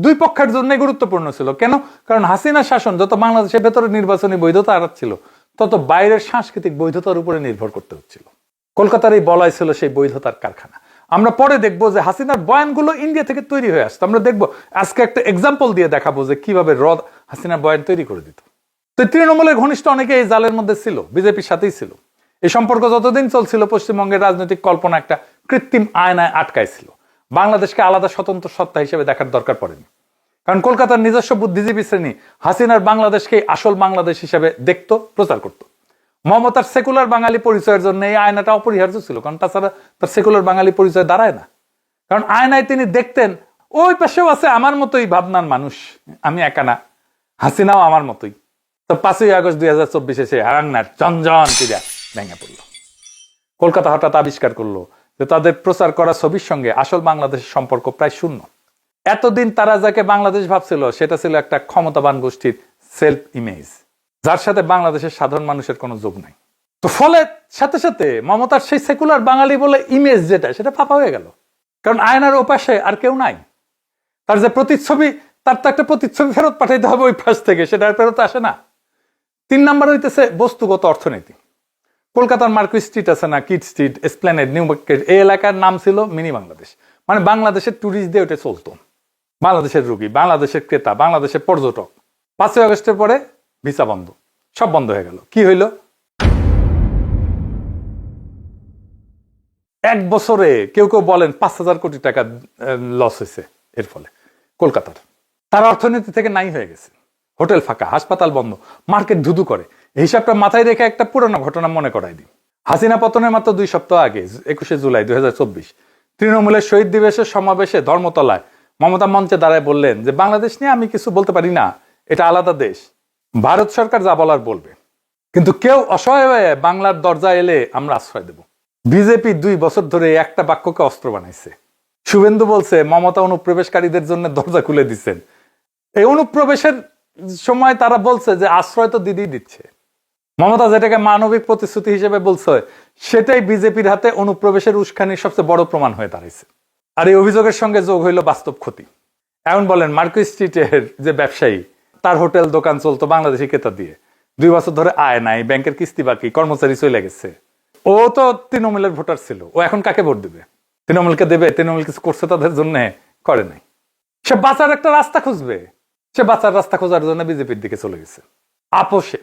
দুই পক্ষের জন্য গুরুত্বপূর্ণ ছিল। কেন? কারণ হাসিনা শাসন যত বাংলাদেশের ভেতরে নির্বাচনী বৈধতা হারাচ্ছিল, তত বাইরের সাংস্কৃতিক বৈধতার উপরে নির্ভর করতে হচ্ছিল। কলকাতার এই বলয় ছিল সেই বৈধতার কারখানা। আমরা পরে দেখবো যে হাসিনার বয়ানগুলো ইন্ডিয়া থেকে তৈরি হয়ে আসতো। আমরা দেখবো আজকে একটা এক্সাম্পল দিয়ে দেখাবো যে কিভাবে হাসিনার বয়ান তৈরি করে দিত। তো তৃণমূলের ঘনিষ্ঠ অনেকে এই জালের মধ্যে ছিল, বিজেপির সাথেই ছিল। এই সম্পর্ক যতদিন চলছিল পশ্চিমবঙ্গের রাজনৈতিক কল্পনা একটা কৃত্রিম আয়নায় আটকাইছিল। বাংলাদেশকে আলাদা স্বতন্ত্র সত্তা হিসেবে দেখার দরকার পড়েনি, কারণ কলকাতার নিজস্ব বুদ্ধিজীবী শ্রেণী হাসিনার বাংলাদেশকে আসল বাংলাদেশ হিসেবে দেখতো, প্রচার করত। মমতার সেকুলার বাঙালি পরিচয়ের জন্য এই আয়নাটা অপরিহার্য ছিল, কারণ তাছাড়া তার সেকুলার বাঙালি পরিচয় দাঁড়ায় না। কারণ আয়নায় তিনি দেখতেন ওই পাশেও আছে আমার মতোই ভাবনার মানুষ, আমি একা না, হাসিনাও আমার মতোই। তো 5ই আগস্ট 2024 সে হারান্নার জনজন তীরা ভেঙে পড়ল। কলকাতা হঠাৎ আবিষ্কার করলো যে তাদের প্রচার করা ছবির সঙ্গে আসল বাংলাদেশের সম্পর্ক প্রায় শূন্য। এতদিন তারা যাকে বাংলাদেশ ভাবছিল সেটা ছিল একটা ক্ষমতাবান গোষ্ঠীর সেলফ ইমেজ, যার সাথে বাংলাদেশের সাধারণ মানুষের কোনো যোগ নাই। তো ফলে সাথে সাথে মমতার সেই সেকুলার বাঙালি বলে ইমেজ যেটা, সেটা ফাঁপা হয়ে গেল। কারণ আয়নার ওপাশে আর কেউ নাই। তার যে প্রতিচ্ছবি, তার তো একটা প্রতিচ্ছবি ফেরত পাঠাইতে হবে ওই পাশ থেকে, সেটা আর ফেরত আসে না। 3 নাম্বার হইতেছে বস্তুগত অর্থনীতি। কলকাতার মার্কেট স্ট্রিট আছে না, Kyd street, Esplanade, new market, এই এলাকার নাম ছিল মিনি বাংলাদেশ। মানে বাংলাদেশের ট্যুরিস্ট দিয়ে ওটা চলতো। বাংলাদেশের রুগী, বাংলাদেশের ক্রেতা, বাংলাদেশের পর্যটক। 5ই আগস্টের পরে ভিসা বন্ধ, সব বন্ধ হয়ে গেল। কি হইল? 1 বছরে কেউ কেউ বলেন 5,000 কোটি টাকা লস হয়েছে এর ফলে কলকাতার। তার অর্থনীতি থেকে নাই হয়ে গেছে। হোটেল ফাঁকা, হাসপাতাল বন্ধ, মার্কেট ধুধু করে। এই হিসাবটা মাথায় রেখে একটা পুরনো ঘটনা মনে করাই দিই। হাসিনা পতনের মাত্র 2 সপ্তাহ আগে 21শে জুলাই 2024 তৃণমূলের শহীদ দিবসের সমাবেশে ধর্মতলায় মমতা মঞ্চে দাঁড়ায় বললেন যে বাংলাদেশ নিয়ে আমি কিছু বলতে পারি না, এটা আলাদা দেশ, ভারত সরকার যা বলার বলবে, কিন্তু কেউ অসহায় হয়ে বাংলার দরজা এলে আমরা আশ্রয় দেব। বিজেপি 2 বছর ধরে একটা বাক্যকে অস্ত্র বানাইছে। শুভেন্দু বলছে মমতা অনুপ্রবেশকারীদের জন্য দরজা খুলে দিচ্ছেন। এই অনুপ্রবেশের সময় তারা বলছে যে আশ্রয় তো দিদি দিচ্ছে। মমতা যেটাকে মানবিক প্রতিশ্রুতি হিসেবে বলছে, সেটাই বিজেপির হাতে অনুপ্রবেশের উস্কানির সবচেয়ে বড় প্রমাণ হয়ে দাঁড়িয়েছে। আর এই অভিযোগের সঙ্গে যোগ হইল বাস্তব ক্ষতি। এমন বলেন মার্কেট স্ট্রিটের যে ব্যবসায়ী, তার হোটেল দোকান চলতো বাংলাদেশি ক্রেতা দিয়ে, 2 বছর ধরে আয় নাই, ব্যাংকের কিস্তি বাকি, কর্মচারী চলে গেছে। ও তো তৃণমূলের ভোটার ছিল, ও এখন কাকে ভোট দেবে? তৃণমূলকে দেবে? তৃণমূল কিছু করছে তাদের জন্য? করে নাই। সে বাঁচার একটা রাস্তা খুঁজবে, সে বাঁচার রাস্তা খোঁজার জন্য বিজেপির দিকে চলে গেছে আপোষে।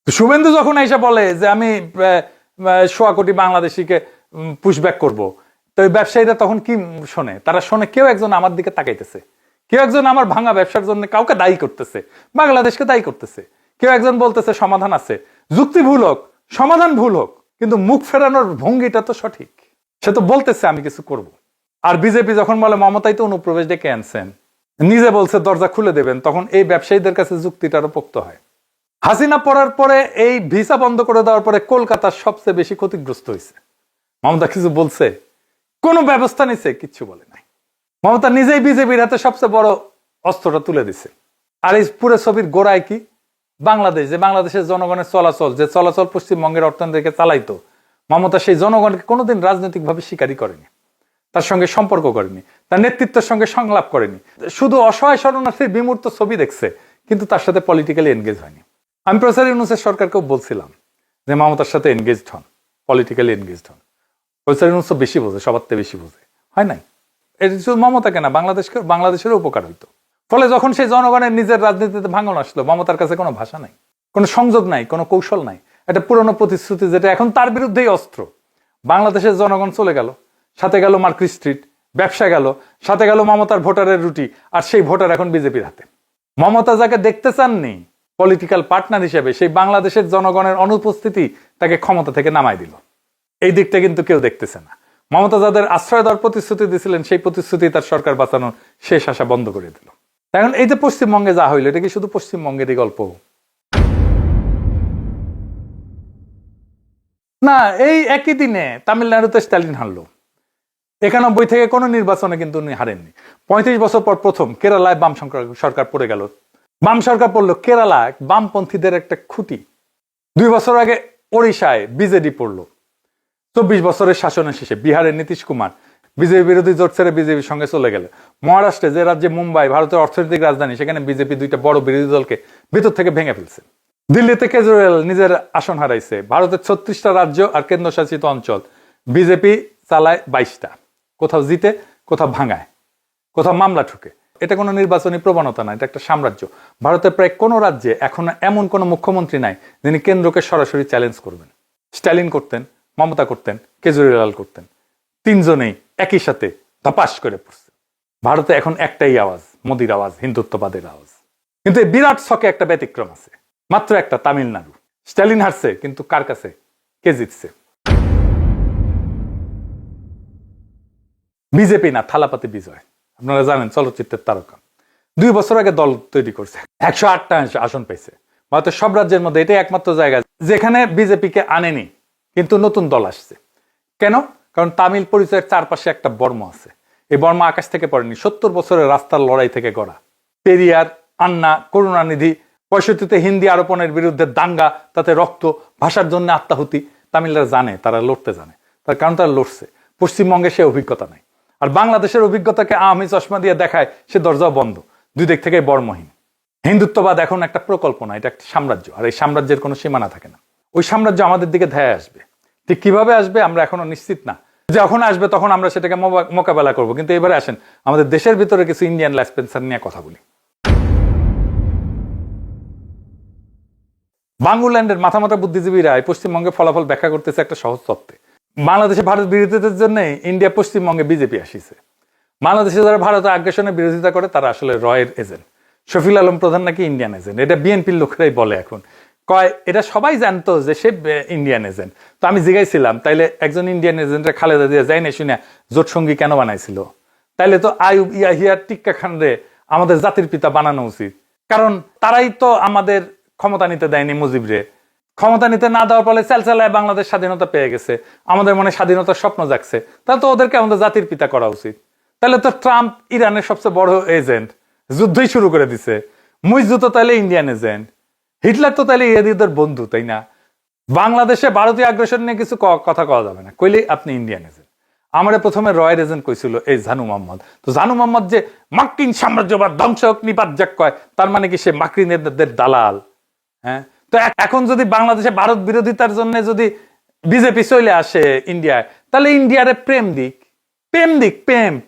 শুভেন্দু যখন এসে বলে যে আমি 100 কোটি বাংলাদেশিকে পুশব্যাক করব, তো এই ব্যবসায়ীরা তখন কি শোনে? তারা শোনে কেউ একজন আমার দিকে তাকাইতেছে, কেউ একজন আমার ভাঙা ব্যবসার জন্য কাউকে দায়ী করতেছে, বাংলাদেশকে দায়ী করতেছে। কেউ একজন বলতেছে সমাধান আছে, যুক্তি ভুল হোক, সমাধান ভুল হোক, কিন্তু মুখ ফেরানোর ভঙ্গিটা তো সঠিক। সে তো বলতেছে আমি কিছু করব। আর বিজেপি যখন বলে মমতাই তো অনুপ্রবেশ ডেকে আনছেন, নিজে বলছে দরজা খুলে দেবেন, তখন এই ব্যবসায়ীদের কাছে যুক্তিটা আরো পোক্ত হয়। হাসিনা পড়ার পরে এই ভিসা বন্ধ করে দেওয়ার পরে কলকাতার সবচেয়ে বেশি ক্ষতিগ্রস্ত হয়েছে। মমতা কিছু বলছে? কোনো ব্যবস্থা নিছে? কিচ্ছু বলে নাই। মমতা নিজেই বিজেপির হাতে সবচেয়ে বড় অস্ত্রটা তুলে দিছে। আর এই পুরো ছবির গোড়ায় কি? বাংলাদেশ, যে বাংলাদেশের জনগণের চলাচল, যে চলাচল পশ্চিমবঙ্গের অর্থনীতিকে চালাইতো, মমতা সেই জনগণকে কোনোদিন রাজনৈতিকভাবে স্বীকারই করেনি, তার সঙ্গে সম্পর্ক করেনি, তার নেতৃত্বের সঙ্গে সংলাপ করেনি, শুধু অসহায় শরণার্থীর বিমূর্ত ছবি দেখছে, কিন্তু তার সাথে পলিটিক্যালি এনগেজ হয়নি। আমি প্রফেসর ইউনূসের সরকারকেও বলছিলাম যে মমতার সাথে এনগেজড হন, পলিটিক্যালি এনগেজড হন। প্রফেসর ইউনূস বেশি বোঝে, সবার থেকে বেশি বোঝে, হয় নাই? এটা শুধু মমতাকে না, বাংলাদেশেরও উপকার হইতো। ফলে যখন সেই জনগণের নিজের রাজনীতিতে ভাঙন আসলো, মমতার কাছে কোনো ভাষা নাই, কোনো সংযোগ নাই, কোনো কৌশল নাই। একটা পুরনো প্রতিশ্রুতি যেটা এখন তার বিরুদ্ধেই অস্ত্র। বাংলাদেশের জনগণ চলে গেল, সাথে গেল মার্কেট স্ট্রিট, ব্যবসা গেল, সাথে গেল মমতার ভোটারের রুটি, আর সেই ভোটার এখন বিজেপির হাতে। মমতা যাকে দেখতে চাননি পলিটিক্যাল পার্টনার হিসেবে, সেই বাংলাদেশের জনগণের অনুপস্থিতি তাকে ক্ষমতা থেকে নামাই দিল। এই দিকটা কিন্তু কেউ দেখতেছে না। মমতা যাদের আশ্রয় দেওয়ার প্রতিশ্রুতি দিয়েছিলেন, সেই প্রতিশ্রুতি তার সরকার বাঁচানোর শেষ আশা বন্ধ করে দিল। এখন এই যে পশ্চিমবঙ্গে যা হইল, এটা কি শুধু পশ্চিমবঙ্গেরই গল্প? না, এই একই দিনে তামিলনাড়ুতে স্ট্যালিন হারলো। 91 থেকে কোনো নির্বাচনে কিন্তু উনি হারেননি। 35 বছর পর প্রথম কেরালায় বাম সরকার পড়ে গেল। বাম সরকার পড়লো, কেরালা বামপন্থীদের একটা খুঁটি। 2 বছর আগে ওড়িশায় বিজেডি পড়লো। 24 বছরের শাসনের শেষে বিহারের নীতিশ কুমার বিজেপি বিরোধী জোট ছেড়ে বিজেপির সঙ্গে চলে গেলে। মহারাষ্ট্রে, যে রাজ্যে মুম্বাই ভারতের অর্থনৈতিক রাজধানী, সেখানে বিজেপি 2টা বড় বিরোধী দলকে ভিতর থেকে ভেঙে ফেলছে। দিল্লিতে কেজরিওয়াল নিজের আসন হারাইছে। ভারতের 36টা রাজ্য আর কেন্দ্রশাসিত অঞ্চল বিজেপি চালায় 22টা। কোথাও জিতে, কোথাও ভাঙায়, কোথাও মামলা ঠুকে। এটা কোনো নির্বাচনী প্রবণতা না, এটা একটা সাম্রাজ্য। ভারতের প্রায় কোনো রাজ্যে এখন এমন কোনো মুখ্যমন্ত্রী নাই যিনি কেন্দ্রকে সরাসরি চ্যালেঞ্জ করবেন। স্ট্যালিন করতেন, মমতা করতেন, কেজরিওয়াল করতেন। 3 জনেই একই সাথে ধপাস করে পড়ছে। ভারতে এখন একটাই আওয়াজ, মোদির আওয়াজ, হিন্দুত্ববাদের আওয়াজ। কিন্তু এই বিরাট ছকে একটা ব্যতিক্রম আছে, মাত্র একটা, তামিলনাড়ু। স্ট্যালিন হারছে, কিন্তু কার কাছে? কে জিতছে? বিজেপি না, থালাপাতি বিজয়। আপনারা জানেন, চলচ্চিত্রের তারকা। 2 বছর আগে দল তৈরি করছে, 108টা আসন পেয়েছে। ভারতের সব রাজ্যের মধ্যে এটাই একমাত্র জায়গা যেখানে বিজেপিকে আনেনি, কিন্তু নতুন দল আসছে। কেন? কারণ তামিল পরিচয়ের চারপাশে একটা বর্ম আছে। এই বর্ম আকাশ থেকে পড়েনি, 70 বছরের রাস্তার লড়াই থেকে গড়া। পেরিয়ার, আন্না, করুণানিধি, 65-তে হিন্দি আরোপণের বিরুদ্ধে দাঙ্গা, তাতে রক্ত, ভাষার জন্য আত্মাহুতি। তামিলরা জানে, তারা লড়তে জানে, তার কারণ তারা লড়ছে। পশ্চিমবঙ্গে সে অভিজ্ঞতা নাই। আর বাংলাদেশের অভিজ্ঞতাকে আওয়ামী চশমা দিয়ে দেখায়, সে দরজাও বন্ধ, 2 দিক থেকে বর্মহীন। হিন্দুত্ববাদ এখন একটা প্রকল্প না, এটা একটা সাম্রাজ্য। আর এই সাম্রাজ্যের কোনো সীমানা থাকে না। ওই সাম্রাজ্য আমাদের দিকে ধায় আসবে। ঠিক কিভাবে আসবে আমরা এখনো নিশ্চিত না। যখন আসবে তখন আমরা সেটাকে মোকাবেলা করব। কিন্তু এবারে আসেন আমাদের দেশের ভিতরে কিছু ইন্ডিয়ান ল্যাসপেন্সার নিয়ে কথা বলি। বাংলাল্যান্ডের মাথা মাথা বুদ্ধিজীবীরা পশ্চিমবঙ্গে ফলাফল ব্যাখ্যা করতেছে একটা সহজ তত্ত্বে। বাংলাদেশে ভারত বিরোধিতার জন্য ইন্ডিয়া পশ্চিমবঙ্গে বিজেপি আসিছে। বাংলাদেশে যারা ভারতের আগ্রাসনের বিরোধিতা করে তারা আসলে রয়ের এজেন্ট। শফিল আলম প্রধান নাকি ইন্ডিয়ান এজেন্ট, এটা বিএনপির লোকেরাই বলে। এখন কয় এটা সবাই জানতো যে সে ইন্ডিয়ান এজেন্ট। তো আমি জিজ্ঞাসিলাম, তাইলে একজন ইন্ডিয়ান এজেন্টের খালেদা জিয়া যাই না শুনে জোট সঙ্গী কেন বানাইছিল? তাইলে তো আইয়ুব ইয়াহিয়া টিক্কা খানরে আমাদের জাতির পিতা বানানো উচিত, কারণ তারাই তো আমাদের ক্ষমতা নিতে দেয়নি মুজিবরে। ক্ষমতা নিতে না দেওয়ার ফলে চালচালায় বাংলাদেশ স্বাধীনতা পেয়ে গেছে, আমাদের মনে স্বাধীনতার স্বপ্ন জাগছে। তাহলে তো ওদেরকে আমাদের জাতির পিতা করা উচিত। তাহলে তো ট্রাম্প ইরানের সবচেয়ে বড় এজেন্ট, যুদ্ধই শুরু করে দিছে। মুইজু তো তাহলে ইন্ডিয়ান এজেন্ট, হিটলার তো তাহলে ইহুদিদের বন্ধু, তাই না? বাংলাদেশে ভারতীয় আগ্রাসন নিয়ে কিছু কথা কওয়া যাবে না, কইলে আপনি ইন্ডিয়ান এজেন্ট। আমার প্রথমে রয়ের এজেন্ট কইছিল এই জানু মোহাম্মদ। তো জানু মোহাম্মদ যে মার্কিন সাম্রাজ্যবাদ ধ্বংসক নিপাত কয়, তার মানে কি সে মার্কিনদের দালাল? হ্যাঁ, তো এখন যদি বাংলাদেশে ভারত বিরোধিতার জন্য যদি বিজেপি চলে আসে ইন্ডিয়ায়, তাহলে ইন্ডিয়ারে প্রেম দিক,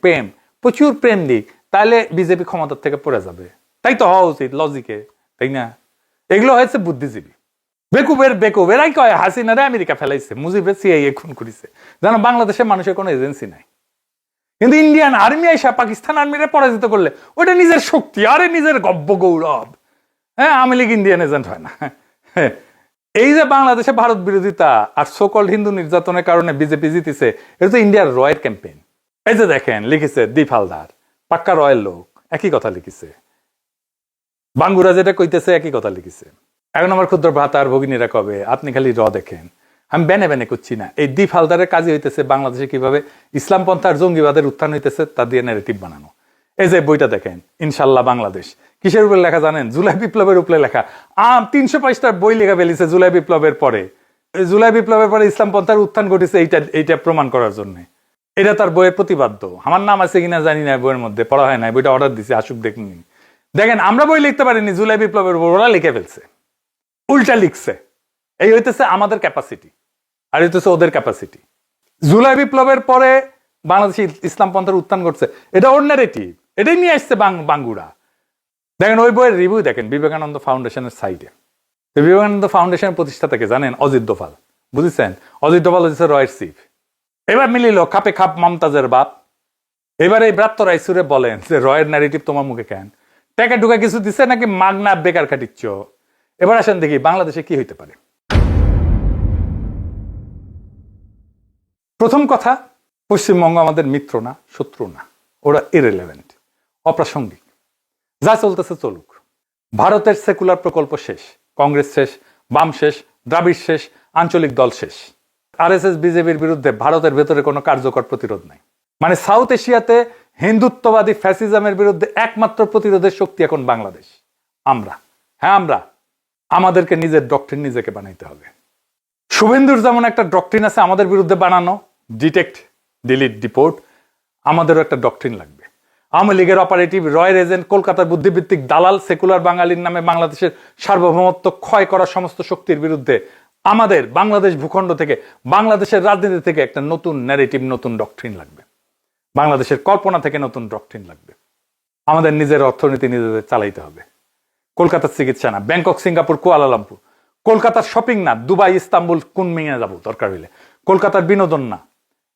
প্রেম প্রচুর প্রেম দিক, তাহলে বিজেপি ক্ষমতার থেকে পড়ে যাবে। তাই তো হওয়া উচিত লজিকে, তাই না? এগুলো হয়েছে বুদ্ধিজীবী, বেকুব। এরাই কয় হাসিনারে আমেরিকা ফেলাইছে, মুজিবের সিআইএ খুন করেছে। জানো, বাংলাদেশের মানুষের কোনো এজেন্সি নাই। কিন্তু ইন্ডিয়ান আর্মি আইসা পাকিস্তান আর্মিরে পরাজিত করলে ওইটা নিজের শক্তি, আরে নিজের গব্য গৌরব। হ্যাঁ, আওয়ামী লীগ ইন্ডিয়ান এজেন্ট হয় না। এই যে বাংলাদেশে ভারত বিরোধিতা আর সোকল্ড হিন্দু নির্যাতনের কারণে বিজেপি জিতেছে, এটা তো ইন্ডিয়ার রয়ের ক্যাম্পেইন। এই যে দেখেন লিখেছে দীপ হালদার, পাক্কা রয়ের লোক, একই কথা লিখেছে। বাঙ্গুরা যেটা কইতেছে একই কথা লিখেছে। এখন আমার ক্ষুদ্র ভ্রাতা আর ভগিনীরা কবে আপনি খালি দেখেন, আমি বেনে বেনে করছি না। এই দীপ হালদারের কাজই হইতেছে বাংলাদেশে কিভাবে ইসলামপন্থা আর জঙ্গিবাদের উত্থান হইতেছে তা দিয়ে ন্যারেটিভ বানানো। এই যে বইটা দেখেন, ইনশাল্লাহ বাংলাদেশ, কিসের উপরে লেখা জানেন? জুলাই বিপ্লবের উপরে লেখা। 300 পৃষ্ঠার বই লেখা ফেলেছে জুলাই বিপ্লবের পরে। জুলাই বিপ্লবের পরে ইসলামপন্থার উত্থান ঘটেছে এইটা প্রমাণ করার জন্য। এটা তার বইয়ের প্রতিপাদ্য। আমার নাম আছে কিনা জানি না, বইয়ের মধ্যে পড়া হয় না, বইটা অর্ডার দিছে, আসুক দেখুন। দেখেন আমরা বই লিখতে পারিনি, জুলাই বিপ্লবের উপর ওরা লিখে ফেলছে, উল্টা লিখছে। এই হইতেছে আমাদের ক্যাপাসিটি আর হইতেছে ওদের ক্যাপাসিটি। জুলাই বিপ্লবের পরে বাংলাদেশে ইসলামপন্থার উত্থান ঘটছে, এটা ওর ন্যারেটিভ, এটাই নিয়ে আসছে বাঙ্গুরা। দেখেন ওই বইয়ের রিভিউ দেখেন বিবেকানন্দ ফাউন্ডেশনের সাইডে। বিবেকানন্দ ফাউন্ডেশনের প্রতিষ্ঠাতাকে জানেন? অজিত দোভাল, বুঝেছেন? অজিত দোভাল হচ্ছে রয়ের চিফ। এবার মিলিল খাপে খাপ মমতাজের বাপ। এবার এই ব্রাত্য রাইসুরে বলেন যে রয়ের ন্যারেটিভ তোমার মুখে কেন? টাকা টুকা কিছু দিচ্ছে নাকি মাগনা বেকার খাটিচ্ছ? এবার আসেন দেখি বাংলাদেশে কি হইতে পারে। প্রথম কথা, পশ্চিমবঙ্গ আমাদের মিত্র না, শত্রু না, ওরা ইররিলেভেন্ট, অপ্রাসঙ্গিক। যা চলতেছে চলুক। ভারতের সেকুলার প্রকল্প শেষ, কংগ্রেস শেষ, বাম শেষ, দ্রাবিড় শেষ, আঞ্চলিক দল শেষ। আরএসএস বিজেপির বিরুদ্ধে ভারতের ভেতরে কোনো কার্যকর প্রতিরোধ নাই। মানে সাউথ এশিয়াতে হিন্দুত্ববাদী ফ্যাসিজমের বিরুদ্ধে একমাত্র প্রতিরোধের শক্তি এখন বাংলাদেশ। আমরা, হ্যাঁ আমরা, আমাদেরকে নিজের ডক্ট্রিন নিজেকে বানাইতে হবে। শুভেন্দুর যেমন একটা ডক্ট্রিন আছে আমাদের বিরুদ্ধে বানানো, ডিটেক্ট, ডিলিট, ডিপোর্ট, আমাদেরও একটা ডক্ট্রিন লাগবে। আওয়ামী লীগের অপারেটিভ, রয়ের এজেন্ট, কলকাতার বুদ্ধিভিত্তিক দালাল, সেকুলার বাঙালির নামে বাংলাদেশের সার্বভৌমত্ব ক্ষয় করা সমস্ত শক্তির বিরুদ্ধে আমাদের বাংলাদেশ ভূখণ্ড থেকে, বাংলাদেশের রাজনীতি থেকে একটা নতুন ন্যারেটিভ, নতুন ডক্ট্রিন লাগবে। বাংলাদেশের কল্পনা থেকে নতুন ডক্ট্রিন লাগবে। আমাদের নিজের অর্থনীতি নিজেদের চালাইতে হবে। কলকাতার চিকিৎসা না, ব্যাংকক, সিঙ্গাপুর, কুয়ালালামপুর। কলকাতার শপিং না, দুবাই, ইস্তাম্বুল, কুনমিংয়ে যাবো দরকার হইলে। কলকাতার বিনোদন না,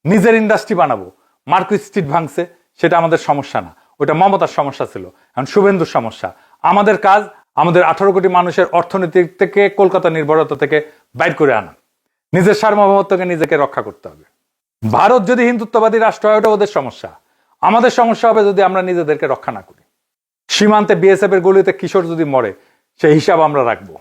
নিজের ইন্ডাস্ট্রি বানাবো। মার্কেট স্ট্রিট ভাঙছে, সেটা আমাদের সমস্যা না, ওটা মমতার সমস্যা ছিল, এখন শুভেন্দুর সমস্যা। আমাদের কাজ আমাদের 18 কোটি মানুষের অর্থনীতি থেকে, কলকাতা নির্ভরতা থেকে বাইর করে আনা। নিজের সার্বভৌমত্বকে নিজেকে রক্ষা করতে হবে। ভারত যদি হিন্দুত্ববাদী রাষ্ট্র হয় ওটা ওদের সমস্যা, আমাদের সমস্যা হবে যদি আমরা নিজেদেরকে রক্ষা না করি। সীমান্তে বিএসএফ এর গুলিতে কিশোর যদি মরে সেই হিসাব আমরা রাখবো।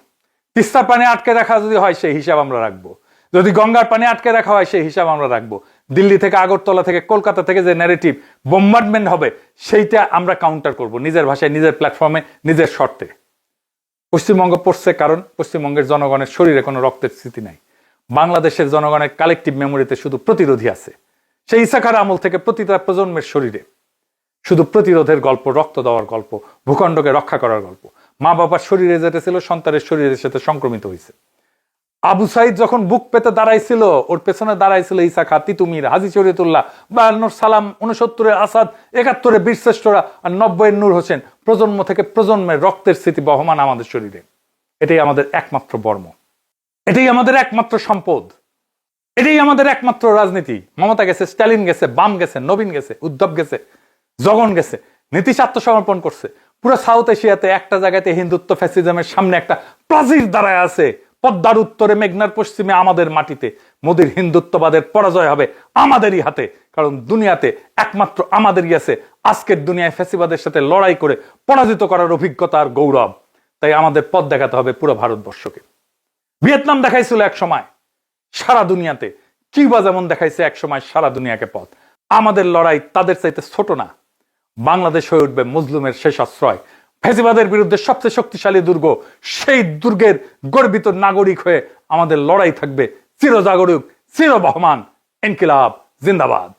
তিস্তার পানি আটকে রাখা যদি হয় সেই হিসাব আমরা রাখবো। যদি গঙ্গার পানি আটকে রাখা হয় সেই হিসাব আমরা রাখবো। দিল্লি থেকে, আগরতলা থেকে, কলকাতা থেকে যে ন্যারেটিভ বোম্বার্ডমেন্ট হবে সেইটা আমরা কাউন্টার করব নিজের ভাষায়, নিজের প্ল্যাটফর্মে, নিজের শর্তে। পশ্চিমবঙ্গ পড়ছে কারণ পশ্চিমবঙ্গের জনগণের শরীরে কোনো রক্তের স্মৃতি নাই। বাংলাদেশের জনগণের কালেকটিভ মেমোরিতে শুধু প্রতিরোধী আছে। সেই ইসাখার আমল থেকে প্রতিটা প্রজন্মের শরীরে শুধু প্রতিরোধের গল্প, রক্ত দেওয়ার গল্প, ভূখণ্ডকে রক্ষা করার গল্প। মা বাবার শরীরে যেটা ছিল সন্তানের শরীরের সাথে সংক্রমিত হয়েছে। আবু সাইদ যখন বুক পেতে দাঁড়াইছিল, ওর পেছনে দাঁড়াইছিল ইসাখা, তিতুমির, হাজী শরীয়তুল্লাহ, 52 সালাম, 69 আসাদ, 71 বীরশ্রেষ্ঠরা আর 90 নূর হোসেন। প্রজন্ম থেকে প্রজন্মের রক্তের স্মৃতি বহমান আমাদের শরীরে। এটাই আমাদের একমাত্র বর্ম, এটাই আমাদের একমাত্র সম্পদ, এটাই আমাদের একমাত্র রাজনীতি। মমতা গেছে, স্ট্যালিন গেছে, বাম গেছে, নবীন গেছে, উদ্ধব গেছে, জগন গেছে, নীতিশ আত্মসমর্পণ করছে। পুরো সাউথ এশিয়াতে একটা জায়গাতে হিন্দুত্ব ফ্যাসিজমের সামনে একটা প্রাচীর দাঁড়ায় আছে। পদ্মার উত্তরে, মেঘনার পশ্চিমে, আমাদের মাটিতে মোদির হিন্দুত্ববাদের পরাজয় হবে আমাদেরই হাতে। কারণ দুনিয়াতে একমাত্র আমাদেরই আছে আজকের দুনিয়ায় ফ্যাসিবাদের সাথে লড়াই করে পরাজিত করার অভিজ্ঞতা আর গৌরব। তাই আমাদের পথ দেখাতে হবে পুরো ভারতবর্ষকে। ভিয়েতনাম দেখাইছিল এক সময় সারা দুনিয়াতে, কিউবা যেমন দেখাইছে এক সময় সারা দুনিয়াকে পথ। আমাদের লড়াই তাদের চাইতে ছোট না। বাংলাদেশ হয়ে উঠবে মজলুমের শেষ আশ্রয়, ফ্যাসিবাদের বিরুদ্ধে সবচেয়ে শক্তিশালী দুর্গ। সেই দুর্গের গর্বিত নাগরিক হয়ে আমাদের লড়াই থাকবে চিরজাগরুক, চিরবহমান। ইনকিলাব জিন্দাবাদ।